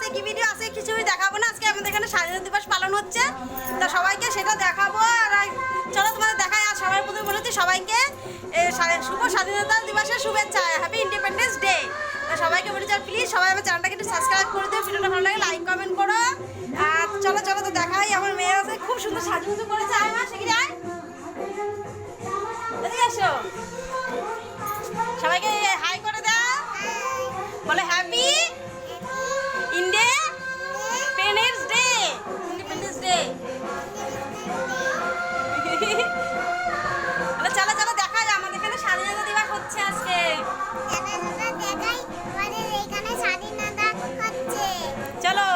আছে কি ভিডিও আছে কিছুই দেখাবো না। আজকে আমাদের এখানে স্বাধীনতা দিবস পালন হচ্ছে, তো সবাইকে সেটা দেখাবো। আর চলো তোমাদের দেখাই। আর সবার প্রথমে বলেছি সবাইকে শুভ স্বাধীনতা দিবসের শুভেচ্ছা, হ্যাপি ইন্ডিপেন্ডেন্স ডে। তো সবাইকে বলেছি আর প্লিজ সবাই আমার চ্যানেলটাকে একটু সাবস্ক্রাইব করে দিও, ভিডিওটা ভালো লাগে লাইক কমেন্ট করো। আর চলো চলো তো দেখাই। আমার মেয়ে আছে খুব সুন্দর সাজুগুজু করেছে। আয় মা শিখে যায়, এদিকে আসো, সবাইকে হাই করে দাও, বলে happy independence day. Independence day. চলো চলো দেখা যায়, আমাদের এখানে স্বাধীনতা দিবস হচ্ছে আজকে। চলো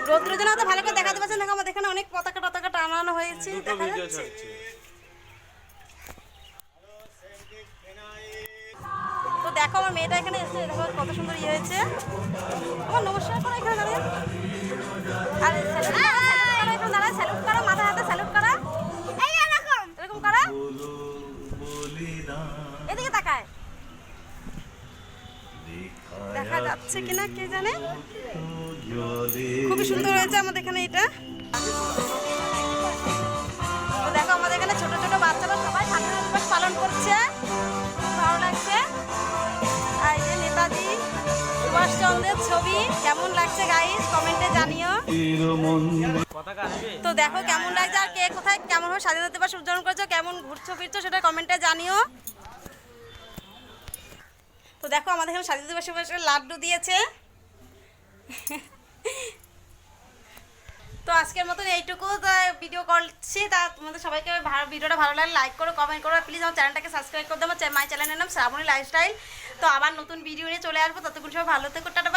রৌদ্র জন্য তো ভালো করে দেখাতে পারছেন। দেখো আমাদের এখানে অনেক পতাকা টতাকা টানানো হয়েছে, দেখা যাচ্ছে। তো দেখো আমার মেয়েটা এখানে এসে দেখো কত সুন্দর ইয়ে হয়েছে। আমার নমস্কার করো এখানে দাঁড়িয়ে, আর এখানে দাঁড়ায় স্যালুট করো, মাথা হাতে স্যালুট করো, এরকম করো, এদিকে তাকায়, দেখা যাচ্ছে কিনা কে জানে। খুবই সুন্দর হয়েছে আমাদের এখানে এটা। তো দেখো আমাদের এখানে ছোট ছোট বাচ্চারা সবাই স্বাধীনতা দিবস পালন করছে, ভালো লাগছে। আর এই যে নেতাজি সুভাষচন্দ্রের ছবি, কেমন লাগছে গাইস কমেন্টে জানিও। তো দেখো কেমন লাগছে, আর কে কোথায় কেমন ভাবে স্বাধীনতা দিবস উদযাপন করছো, কেমন ঘুরছো ফিরছো সেটা কমেন্টে জানিও। তো দেখো আমাদের এখানে স্বাধীনতা দিবসে লাড্ডু দিয়েছে। তো আজকের মতন এইটুকু ভিডিও করছি। তা তোমাদের সবাইকে ভিডিওটা ভালো লাগলে লাইক করো, কমেন্ট করো, প্লিজ আমার চ্যানেলটাকে সাবস্ক্রাইব করে দাও। আমার মাই চ্যানেলের নাম শ্রাবণী লাইফস্টাইল। তো আবার নতুন ভিডিও নিয়ে চলে আসবো, ততক্ষণ সবাই ভালো থেকো, টাটা।